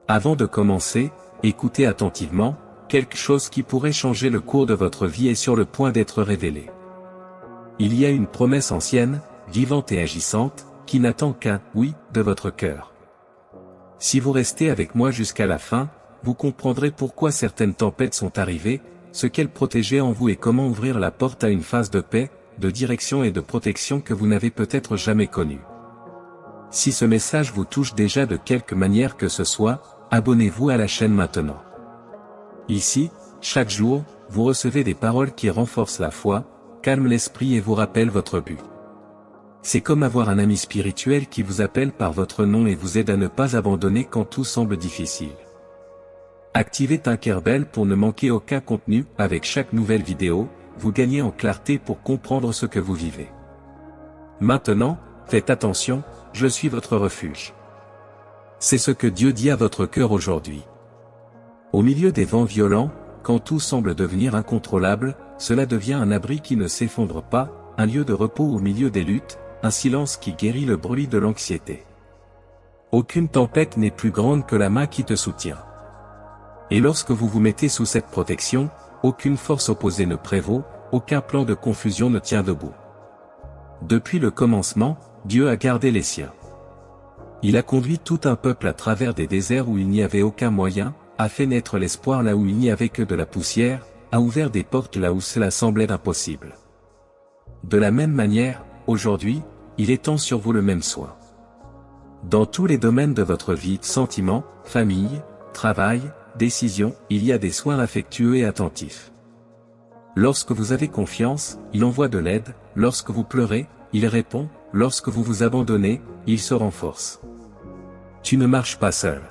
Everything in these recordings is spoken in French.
Avant de commencer, écoutez attentivement, quelque chose qui pourrait changer le cours de votre vie est sur le point d'être révélé. Il y a une promesse ancienne, vivante et agissante, qui n'attend qu'un « oui » de votre cœur. Si vous restez avec moi jusqu'à la fin, vous comprendrez pourquoi certaines tempêtes sont arrivées, ce qu'elles protégeaient en vous et comment ouvrir la porte à une phase de paix, de direction et de protection que vous n'avez peut-être jamais connue. Si ce message vous touche déjà de quelque manière que ce soit, abonnez-vous à la chaîne maintenant. Ici, chaque jour, vous recevez des paroles qui renforcent la foi, calment l'esprit et vous rappellent votre but. C'est comme avoir un ami spirituel qui vous appelle par votre nom et vous aide à ne pas abandonner quand tout semble difficile. Activez Tinkerbell pour ne manquer aucun contenu. Avec chaque nouvelle vidéo, vous gagnez en clarté pour comprendre ce que vous vivez. Maintenant, faites attention, je suis votre refuge. C'est ce que Dieu dit à votre cœur aujourd'hui. Au milieu des vents violents, quand tout semble devenir incontrôlable, cela devient un abri qui ne s'effondre pas, un lieu de repos au milieu des luttes, un silence qui guérit le bruit de l'anxiété. Aucune tempête n'est plus grande que la main qui te soutient. Et lorsque vous vous mettez sous cette protection, aucune force opposée ne prévaut, aucun plan de confusion ne tient debout. Depuis le commencement, Dieu a gardé les siens. Il a conduit tout un peuple à travers des déserts où il n'y avait aucun moyen, a fait naître l'espoir là où il n'y avait que de la poussière, a ouvert des portes là où cela semblait impossible. De la même manière, aujourd'hui, il étend sur vous le même soin. Dans tous les domaines de votre vie, sentiments, famille, travail, décisions, il y a des soins affectueux et attentifs. Lorsque vous avez confiance, il envoie de l'aide, lorsque vous pleurez, il répond, lorsque vous vous abandonnez, il se renforce. Tu ne marches pas seul.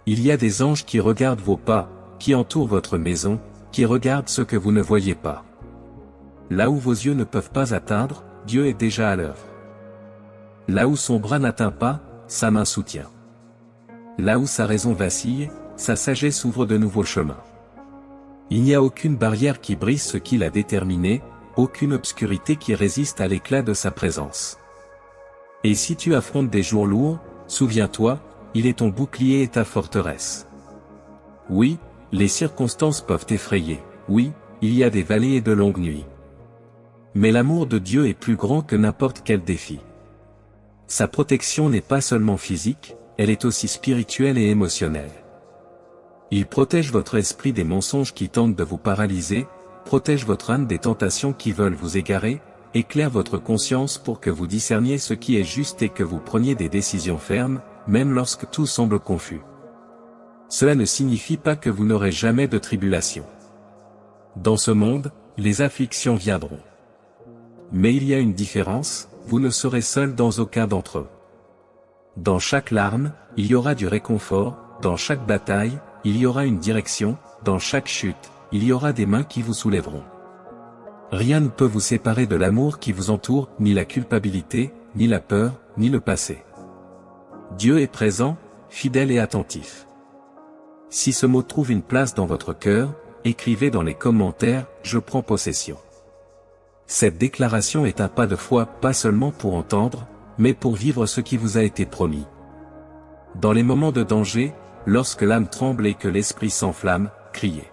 Il y a des anges qui regardent vos pas, qui entourent votre maison, qui regardent ce que vous ne voyez pas. Là où vos yeux ne peuvent pas atteindre, Dieu est déjà à l'œuvre. Là où son bras n'atteint pas, sa main soutient. Là où sa raison vacille, sa sagesse ouvre de nouveaux chemins. Il n'y a aucune barrière qui brise ce qu'il a déterminé, aucune obscurité qui résiste à l'éclat de sa présence. Et si tu affrontes des jours lourds, souviens-toi, il est ton bouclier et ta forteresse. Oui, les circonstances peuvent t'effrayer, oui, il y a des vallées et de longues nuits. Mais l'amour de Dieu est plus grand que n'importe quel défi. Sa protection n'est pas seulement physique, elle est aussi spirituelle et émotionnelle. Il protège votre esprit des mensonges qui tentent de vous paralyser, protège votre âme des tentations qui veulent vous égarer, éclaire votre conscience pour que vous discerniez ce qui est juste et que vous preniez des décisions fermes, même lorsque tout semble confus. Cela ne signifie pas que vous n'aurez jamais de tribulation. Dans ce monde, les afflictions viendront. Mais il y a une différence, vous ne serez seul dans aucun d'entre eux. Dans chaque larme, il y aura du réconfort, dans chaque bataille, il y aura une direction, dans chaque chute, il y aura des mains qui vous soulèveront. Rien ne peut vous séparer de l'amour qui vous entoure, ni la culpabilité, ni la peur, ni le passé. Dieu est présent, fidèle et attentif. Si ce mot trouve une place dans votre cœur, écrivez dans les commentaires « Je prends possession ». Cette déclaration est un pas de foi pas seulement pour entendre, mais pour vivre ce qui vous a été promis. Dans les moments de danger, lorsque l'âme tremble et que l'esprit s'enflamme, criez.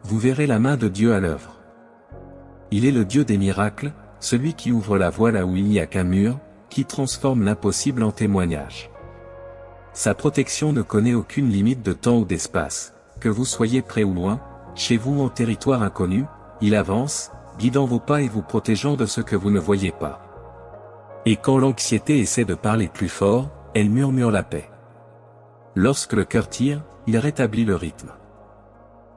Vous verrez la main de Dieu à l'œuvre. Il est le Dieu des miracles, celui qui ouvre la voie là où il n'y a qu'un mur, qui transforme l'impossible en témoignage. Sa protection ne connaît aucune limite de temps ou d'espace, que vous soyez près ou loin, chez vous ou en territoire inconnu, il avance, guidant vos pas et vous protégeant de ce que vous ne voyez pas. Et quand l'anxiété essaie de parler plus fort, elle murmure la paix. Lorsque le cœur tire, il rétablit le rythme.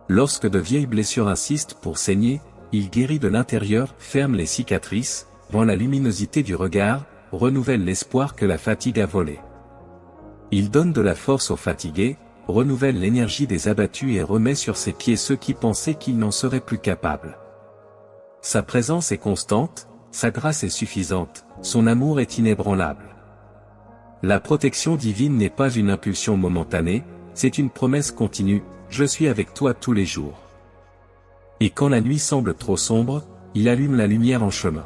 Lorsque de vieilles blessures insistent pour saigner, il guérit de l'intérieur, ferme les cicatrices, rend la luminosité du regard, renouvelle l'espoir que la fatigue a volé. Il donne de la force aux fatigués, renouvelle l'énergie des abattus et remet sur ses pieds ceux qui pensaient qu'ils n'en seraient plus capables. Sa présence est constante, sa grâce est suffisante, son amour est inébranlable. La protection divine n'est pas une impulsion momentanée, c'est une promesse continue, je suis avec toi tous les jours. Et quand la nuit semble trop sombre, il allume la lumière en chemin.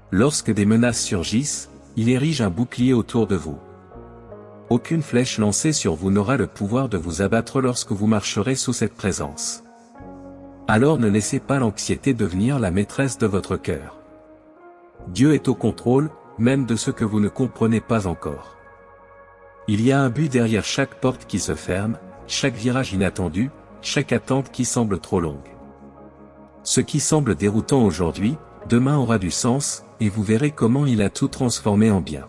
Lorsque des menaces surgissent, il érige un bouclier autour de vous. Aucune flèche lancée sur vous n'aura le pouvoir de vous abattre lorsque vous marcherez sous cette présence. Alors ne laissez pas l'anxiété devenir la maîtresse de votre cœur. Dieu est au contrôle, même de ce que vous ne comprenez pas encore. Il y a un but derrière chaque porte qui se ferme, chaque virage inattendu, chaque attente qui semble trop longue. Ce qui semble déroutant aujourd'hui, demain aura du sens, et vous verrez comment il a tout transformé en bien.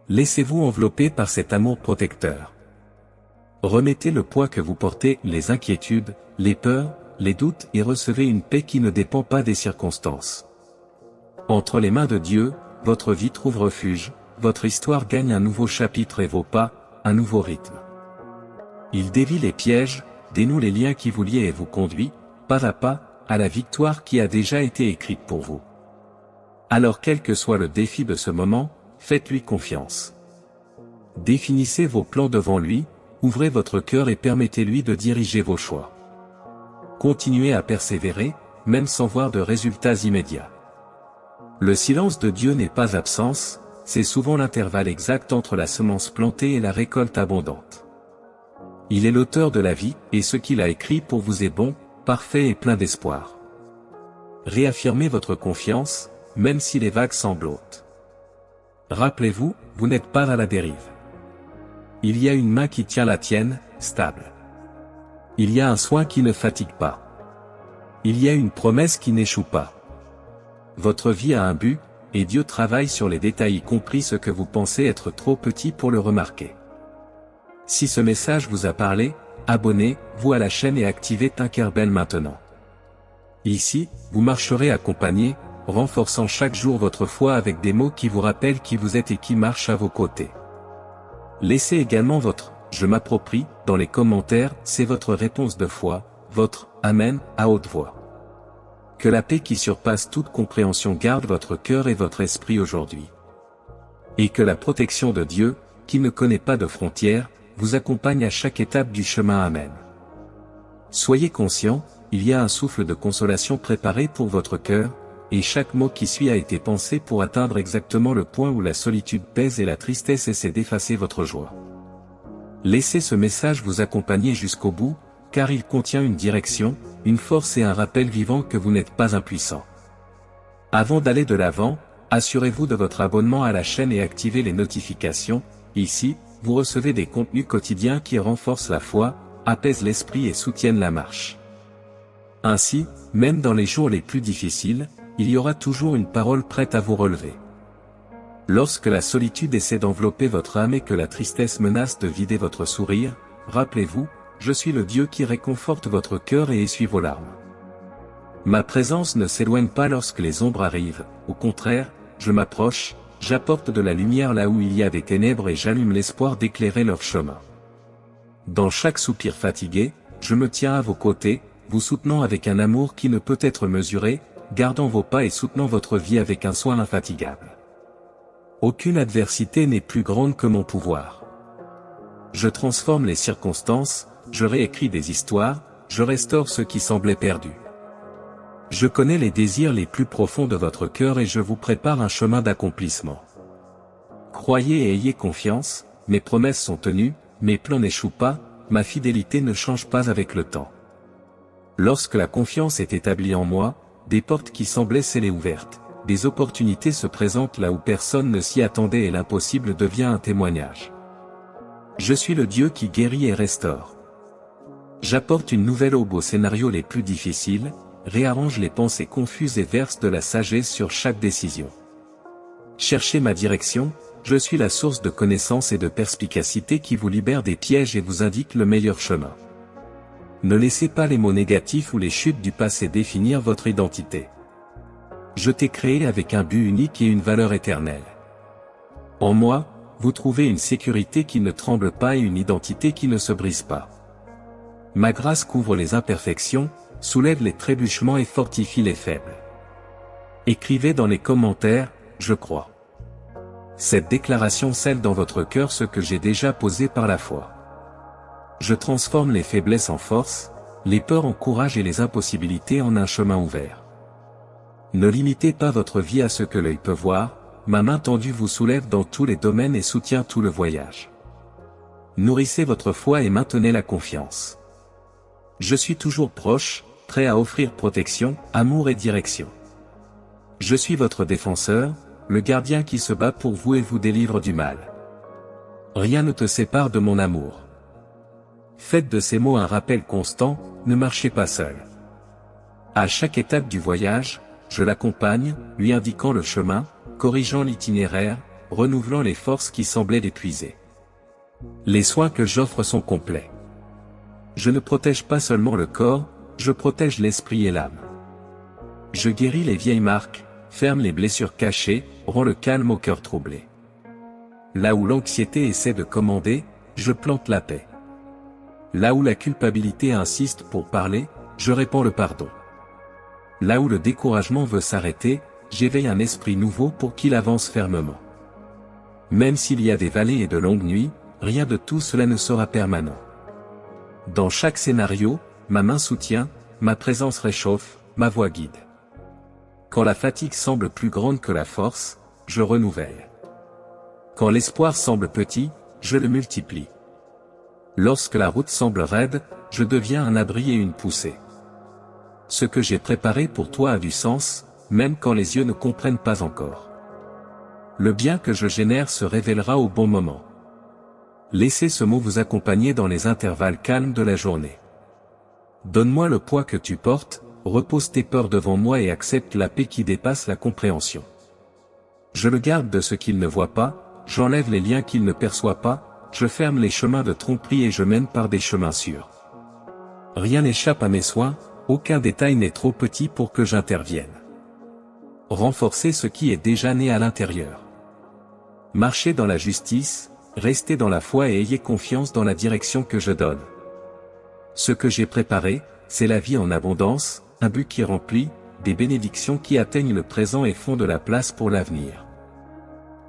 Laissez-vous envelopper par cet amour protecteur. Remettez le poids que vous portez, les inquiétudes, les peurs, les doutes et recevez une paix qui ne dépend pas des circonstances. Entre les mains de Dieu, votre vie trouve refuge, votre histoire gagne un nouveau chapitre et vos pas, un nouveau rythme. Il dévie les pièges, dénoue les liens qui vous lient et vous conduit, pas à pas, à la victoire qui a déjà été écrite pour vous. Alors quel que soit le défi de ce moment, faites-lui confiance. Définissez vos plans devant lui, ouvrez votre cœur et permettez-lui de diriger vos choix. Continuez à persévérer, même sans voir de résultats immédiats. Le silence de Dieu n'est pas absence, c'est souvent l'intervalle exact entre la semence plantée et la récolte abondante. Il est l'auteur de la vie, et ce qu'il a écrit pour vous est bon, parfait et plein d'espoir. Réaffirmez votre confiance, même si les vagues semblent hautes. Rappelez-vous, vous n'êtes pas à la dérive. Il y a une main qui tient la tienne, stable. Il y a un soin qui ne fatigue pas. Il y a une promesse qui n'échoue pas. Votre vie a un but, et Dieu travaille sur les détails y compris ce que vous pensez être trop petit pour le remarquer. Si ce message vous a parlé, abonnez-vous à la chaîne et activez Tinkerbell maintenant. Ici, vous marcherez accompagné, renforçant chaque jour votre foi avec des mots qui vous rappellent qui vous êtes et qui marchent à vos côtés. Laissez également votre « je m'approprie » dans les commentaires, c'est votre réponse de foi, votre « Amen » à haute voix. Que la paix qui surpasse toute compréhension garde votre cœur et votre esprit aujourd'hui. Et que la protection de Dieu, qui ne connaît pas de frontières, vous accompagne à chaque étape du chemin. Amen. Soyez conscient, il y a un souffle de consolation préparé pour votre cœur, et chaque mot qui suit a été pensé pour atteindre exactement le point où la solitude pèse et la tristesse essaie d'effacer votre joie. Laissez ce message vous accompagner jusqu'au bout, car il contient une direction, une force et un rappel vivant que vous n'êtes pas impuissant. Avant d'aller de l'avant, assurez-vous de votre abonnement à la chaîne et activez les notifications. Ici, vous recevez des contenus quotidiens qui renforcent la foi, apaisent l'esprit et soutiennent la marche. Ainsi, même dans les jours les plus difficiles, il y aura toujours une parole prête à vous relever. Lorsque la solitude essaie d'envelopper votre âme et que la tristesse menace de vider votre sourire, rappelez-vous, je suis le Dieu qui réconforte votre cœur et essuie vos larmes. Ma présence ne s'éloigne pas lorsque les ombres arrivent, au contraire, je m'approche, j'apporte de la lumière là où il y a des ténèbres et j'allume l'espoir d'éclairer leur chemin. Dans chaque soupir fatigué, je me tiens à vos côtés, vous soutenant avec un amour qui ne peut être mesuré, gardant vos pas et soutenant votre vie avec un soin infatigable. Aucune adversité n'est plus grande que mon pouvoir. Je transforme les circonstances, je réécris des histoires, je restaure ce qui semblait perdu. Je connais les désirs les plus profonds de votre cœur et je vous prépare un chemin d'accomplissement. Croyez et ayez confiance, mes promesses sont tenues, mes plans n'échouent pas, ma fidélité ne change pas avec le temps. Lorsque la confiance est établie en moi, des portes qui semblaient scellées ouvertes, des opportunités se présentent là où personne ne s'y attendait et l'impossible devient un témoignage. Je suis le Dieu qui guérit et restaure. J'apporte une nouvelle aube aux scénarios les plus difficiles, réarrange les pensées confuses et verse de la sagesse sur chaque décision. Cherchez ma direction, je suis la source de connaissance et de perspicacité qui vous libère des pièges et vous indique le meilleur chemin. Ne laissez pas les mots négatifs ou les chutes du passé définir votre identité. Je t'ai créé avec un but unique et une valeur éternelle. En moi, vous trouvez une sécurité qui ne tremble pas et une identité qui ne se brise pas. Ma grâce couvre les imperfections, soulève les trébuchements et fortifie les faibles. Écrivez dans les commentaires, je crois. Cette déclaration scelle dans votre cœur ce que j'ai déjà posé par la foi. Je transforme les faiblesses en force, les peurs en courage et les impossibilités en un chemin ouvert. Ne limitez pas votre vie à ce que l'œil peut voir, ma main tendue vous soulève dans tous les domaines et soutient tout le voyage. Nourrissez votre foi et maintenez la confiance. Je suis toujours proche, prêt à offrir protection, amour et direction. Je suis votre défenseur, le gardien qui se bat pour vous et vous délivre du mal. Rien ne te sépare de mon amour. Faites de ces mots un rappel constant, ne marchez pas seul. À chaque étape du voyage, je l'accompagne, lui indiquant le chemin, corrigeant l'itinéraire, renouvelant les forces qui semblaient l'épuiser. Les soins que j'offre sont complets. Je ne protège pas seulement le corps, je protège l'esprit et l'âme. Je guéris les vieilles marques, ferme les blessures cachées, rends le calme au cœur troublé. Là où l'anxiété essaie de commander, je plante la paix. Là où la culpabilité insiste pour parler, je répands le pardon. Là où le découragement veut s'arrêter, j'éveille un esprit nouveau pour qu'il avance fermement. Même s'il y a des vallées et de longues nuits, rien de tout cela ne sera permanent. Dans chaque scénario, ma main soutient, ma présence réchauffe, ma voix guide. Quand la fatigue semble plus grande que la force, je renouvelle. Quand l'espoir semble petit, je le multiplie. Lorsque la route semble raide, je deviens un abri et une poussée. Ce que j'ai préparé pour toi a du sens, même quand les yeux ne comprennent pas encore. Le bien que je génère se révélera au bon moment. Laissez ce mot vous accompagner dans les intervalles calmes de la journée. Donne-moi le poids que tu portes, repose tes peurs devant moi et accepte la paix qui dépasse la compréhension. Je le garde de ce qu'il ne voit pas, j'enlève les liens qu'il ne perçoit pas, je ferme les chemins de tromperie et je mène par des chemins sûrs. Rien n'échappe à mes soins, aucun détail n'est trop petit pour que j'intervienne. Renforcez ce qui est déjà né à l'intérieur. Marchez dans la justice, restez dans la foi et ayez confiance dans la direction que je donne. Ce que j'ai préparé, c'est la vie en abondance, un but qui remplit, des bénédictions qui atteignent le présent et font de la place pour l'avenir.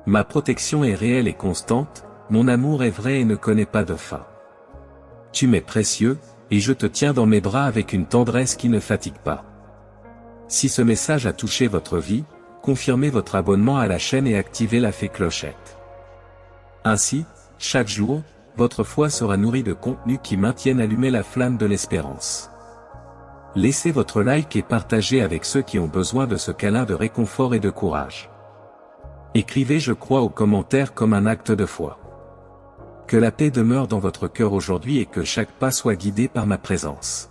Ma protection est réelle et constante, mon amour est vrai et ne connaît pas de fin. Tu m'es précieux, et je te tiens dans mes bras avec une tendresse qui ne fatigue pas. Si ce message a touché votre vie, confirmez votre abonnement à la chaîne et activez la clochette. Ainsi, chaque jour, votre foi sera nourrie de contenus qui maintiennent allumée la flamme de l'espérance. Laissez votre like et partagez avec ceux qui ont besoin de ce câlin de réconfort et de courage. Écrivez "je crois" aux commentaires comme un acte de foi. Que la paix demeure dans votre cœur aujourd'hui et que chaque pas soit guidé par ma présence.